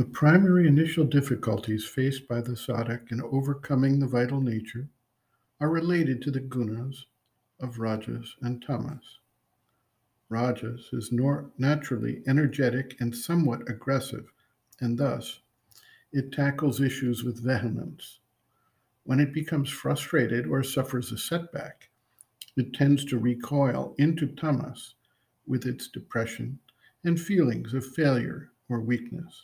The primary initial difficulties faced by the sadhak in overcoming the vital nature are related to the gunas of rajas and tamas. Rajas is naturally energetic and somewhat aggressive, and thus it tackles issues with vehemence. When it becomes frustrated or suffers a setback, it tends to recoil into tamas with its depression and feelings of failure or weakness.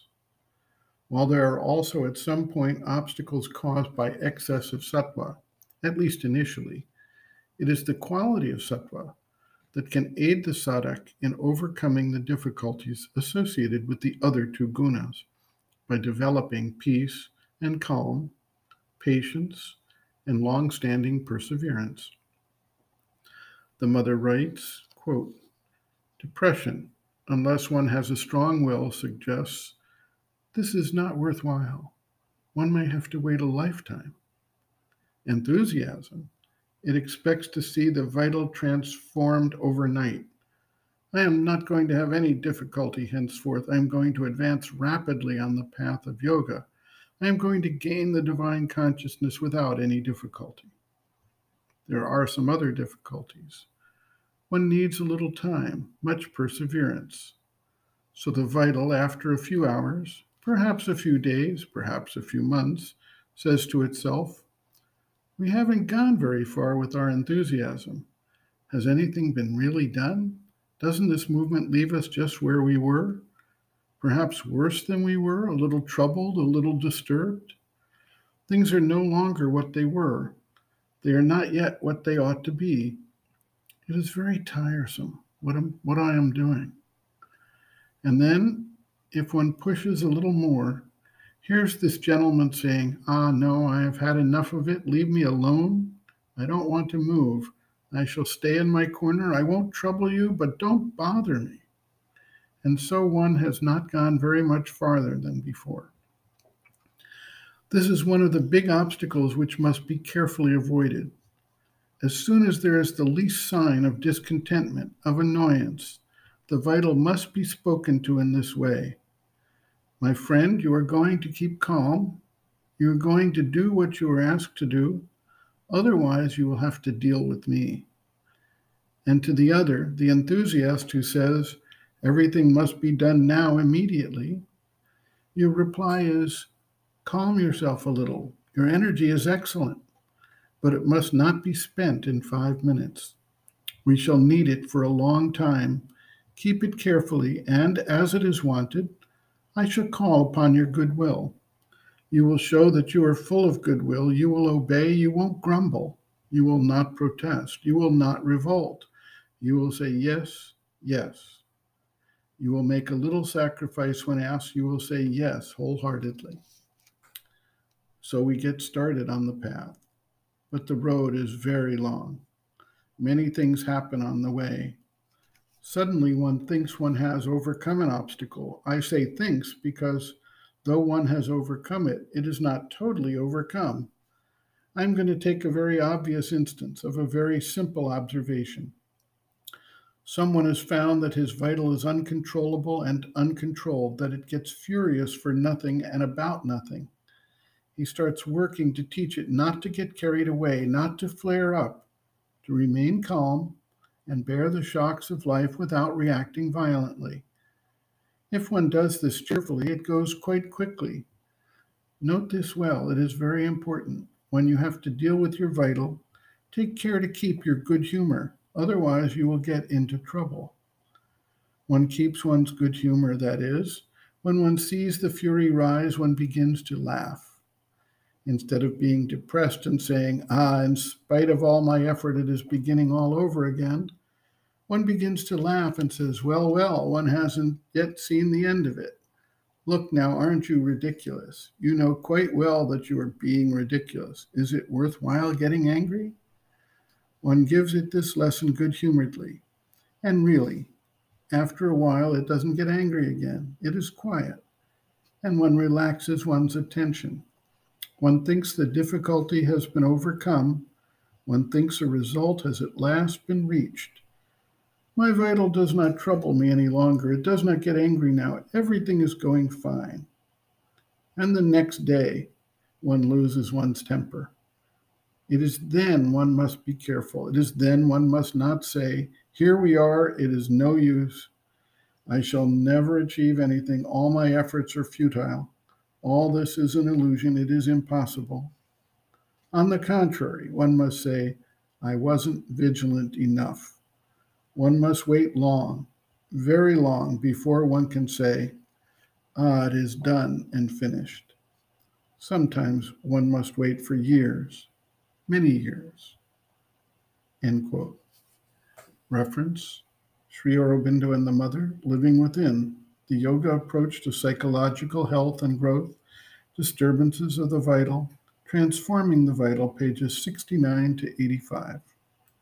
While there are also at some point obstacles caused by excess of sattva, at least initially, it is the quality of sattva that can aid the sadhak in overcoming the difficulties associated with the other two gunas by developing peace and calm, patience, and long-standing perseverance. The mother writes, quote, "Depression, unless one has a strong will, suggests this is not worthwhile. One may have to wait a lifetime. Enthusiasm, it expects to see the vital transformed overnight. I am not going to have any difficulty henceforth. I am going to advance rapidly on the path of yoga. I am going to gain the divine consciousness without any difficulty. There are some other difficulties. One needs a little time, much perseverance. So the vital, after a few hours, perhaps a few days, perhaps a few months, says to itself, we haven't gone very far with our enthusiasm. Has anything been really done? Doesn't this movement leave us just where we were? Perhaps worse than we were, a little troubled, a little disturbed? Things are no longer what they were. They are not yet what they ought to be. It is very tiresome what I am doing. And then, if one pushes a little more, here's this gentleman saying, no, I have had enough of it. Leave me alone. I don't want to move. I shall stay in my corner. I won't trouble you, but don't bother me." And so one has not gone very much farther than before. This is one of the big obstacles which must be carefully avoided. As soon as there is the least sign of discontentment, of annoyance, the vital must be spoken to in this way. My friend, you are going to keep calm. You are going to do what you are asked to do. Otherwise, you will have to deal with me. And to the other, the enthusiast who says, everything must be done now immediately, your reply is, calm yourself a little. Your energy is excellent, but it must not be spent in 5 minutes. We shall need it for a long time. Keep it carefully, and as it is wanted, I shall call upon your goodwill. You will show that you are full of goodwill. You will obey. You won't grumble. You will not protest. You will not revolt. You will say yes, yes. You will make a little sacrifice when asked. You will say yes wholeheartedly. So we get started on the path, but the road is very long. Many things happen on the way. Suddenly one thinks one has overcome an obstacle. I say thinks because though one has overcome it, it is not totally overcome. I'm going to take a very obvious instance of a very simple observation. Someone has found that his vital is uncontrollable and uncontrolled, that it gets furious for nothing and about nothing. He starts working to teach it not to get carried away, not to flare up, to remain calm and bear the shocks of life without reacting violently. If one does this cheerfully, it goes quite quickly. Note this well, it is very important. When you have to deal with your vital, take care to keep your good humor, otherwise you will get into trouble. One keeps one's good humor, that is, when one sees the fury rise, one begins to laugh. Instead of being depressed and saying, in spite of all my effort, it is beginning all over again, one begins to laugh and says, well, one hasn't yet seen the end of it. Look now, aren't you ridiculous? You know quite well that you are being ridiculous. Is it worthwhile getting angry? One gives it this lesson good-humoredly. And really, after a while, it doesn't get angry again. It is quiet. And one relaxes one's attention. One thinks the difficulty has been overcome. One thinks a result has at last been reached. My vital does not trouble me any longer. It does not get angry now. Everything is going fine. and the next day one loses one's temper. It is then one must be careful. It is then one must not say, "Here we are, it is no use. I shall never achieve anything. All my efforts are futile. All this is an illusion. It is impossible." On the contrary, one must say, "I wasn't vigilant enough." One must wait long, very long, before one can say, "Ah, it is done and finished." Sometimes one must wait for years, many years. End quote. Reference, Sri Aurobindo and the Mother, Living Within, the Yoga Approach to Psychological Health and Growth, Disturbances of the Vital, Transforming the Vital, pages 69 to 85.